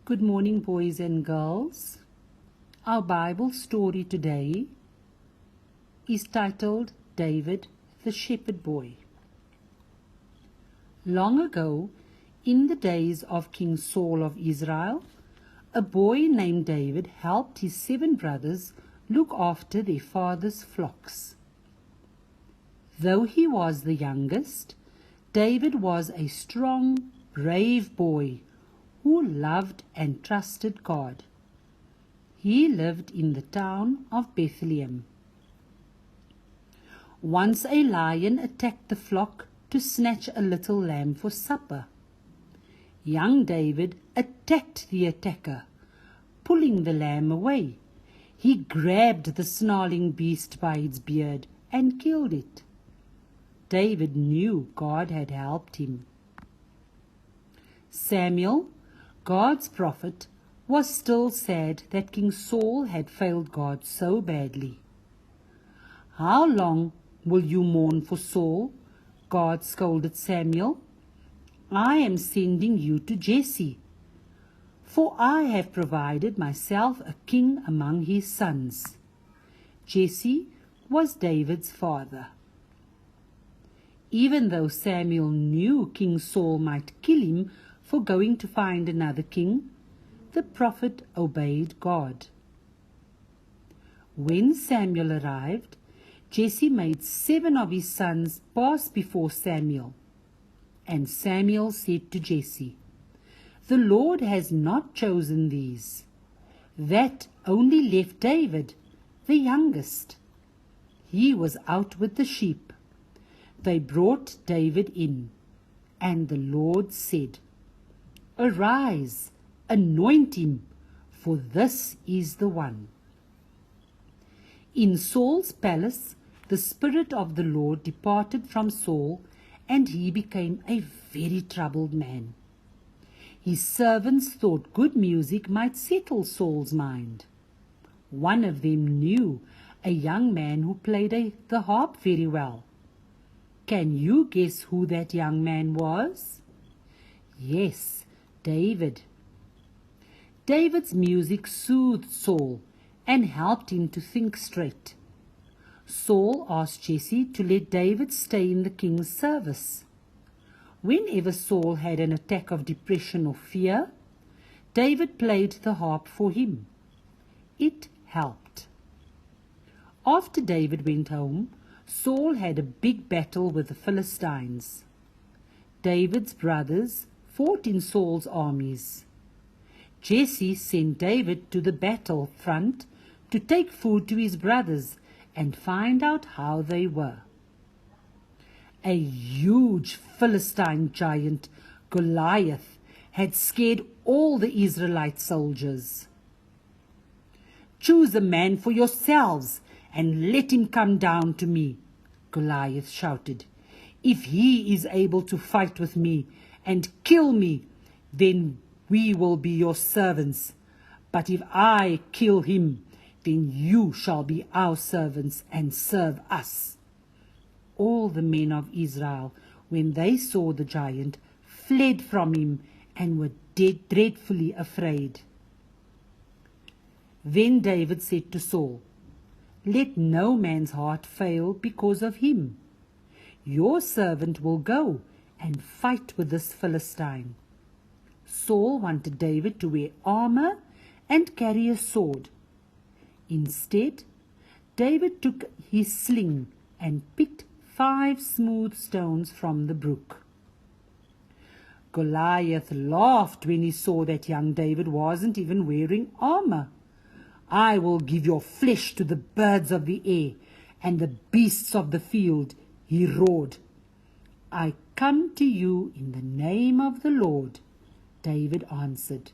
Good morning, boys and girls. Our Bible story today is titled David the Shepherd Boy. Long ago, in the days of King Saul of Israel, a boy named David helped his 7 brothers look after their father's flocks. Though he was the youngest, David was a strong, brave boy who loved and trusted God. He lived in the town of Bethlehem. Once a lion attacked the flock to snatch a little lamb for supper. Young David attacked the attacker, pulling the lamb away. He grabbed the snarling beast by its beard and killed it. David knew God had helped him. Samuel, God's prophet, was still sad that King Saul had failed God so badly. "How long will you mourn for Saul?" God scolded Samuel. "I am sending you to Jesse, for I have provided myself a king among his sons." Jesse was David's father. Even though Samuel knew King Saul might kill him for going to find another king, the prophet obeyed God. When Samuel arrived, Jesse made 7 of his sons pass before Samuel. And Samuel said to Jesse, "The Lord has not chosen these. That only left David, the youngest. He was out with the sheep." They brought David in, and the Lord said, "Arise, anoint him, for this is the one." In Saul's palace, the Spirit of the Lord departed from Saul, and he became a very troubled man. His servants thought good music might settle Saul's mind. One of them knew a young man who played the harp very well. Can you guess who that young man was? Yes, David. David's music soothed Saul and helped him to think straight. Saul asked Jesse to let David stay in the king's service. Whenever Saul had an attack of depression or fear, David played the harp for him. It helped. After David went home, Saul had a big battle with the Philistines. David's brothers fought in Saul's armies. Jesse sent David to the battle front to take food to his brothers and find out how they were. A huge Philistine giant, Goliath, had scared all the Israelite soldiers. "Choose a man for yourselves and let him come down to me," Goliath shouted. "If he is able to fight with me and kill me, then we will be your servants. But if I kill him, then you shall be our servants and serve us." All the men of Israel, when they saw the giant, fled from him and were dreadfully afraid. Then David said to Saul, "Let no man's heart fail because of him. Your servant will go and fight with this Philistine." Saul wanted David to wear armor and carry a sword. Instead, David took his sling and picked 5 smooth stones from the brook. Goliath laughed when he saw that young David wasn't even wearing armor. "I will give your flesh to the birds of the air and the beasts of the field," he roared. "I come to you in the name of the Lord," David answered.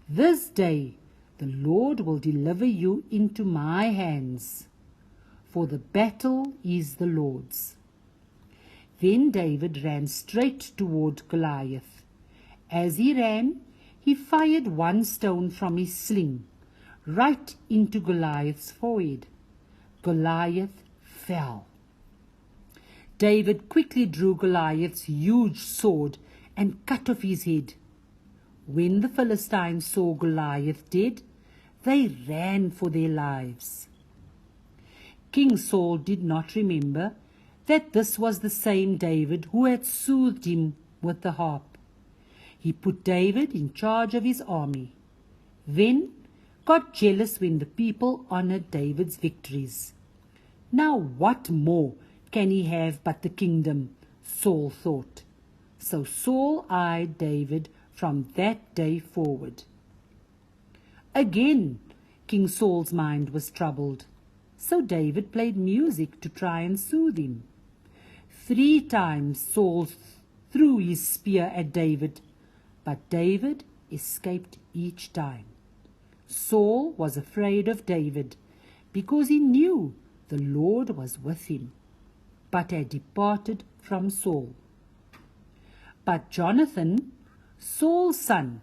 "This day the Lord will deliver you into my hands, for the battle is the Lord's." Then David ran straight toward Goliath. As he ran, he fired 1 stone from his sling right into Goliath's forehead. Goliath fell. David quickly drew Goliath's huge sword and cut off his head. When the Philistines saw Goliath dead, they ran for their lives. King Saul did not remember that this was the same David who had soothed him with the harp. He put David in charge of his army, then got jealous when the people honored David's victories. Now what more can he have but the kingdom, Saul thought. So Saul eyed David from that day forward. Again, King Saul's mind was troubled, so David played music to try and soothe him. 3 times Saul threw his spear at David, but David escaped each time. Saul was afraid of David because he knew the Lord was with him, but had departed from Saul. But Jonathan, Saul's son,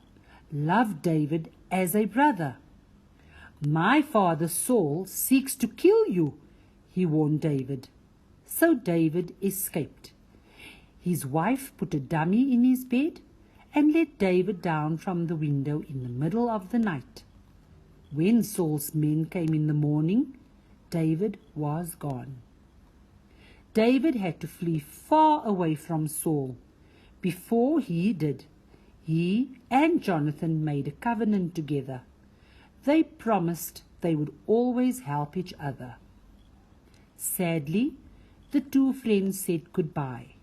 loved David as a brother. My father Saul seeks to kill you, he warned David. So David escaped. His wife put a dummy in his bed and let David down from the window in the middle of the night. When Saul's men came in the morning, David was gone. David had to flee far away from Saul. Before he did, he and Jonathan made a covenant together. They promised they would always help each other. Sadly, the 2 friends said goodbye.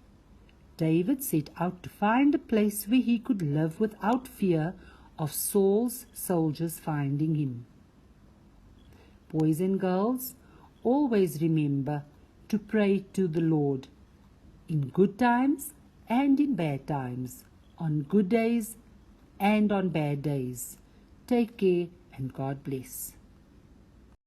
David set out to find a place where he could live without fear of Saul's soldiers finding him. Boys and girls, always remember to pray to the Lord, in good times and in bad times, on good days and on bad days. Take care and God bless.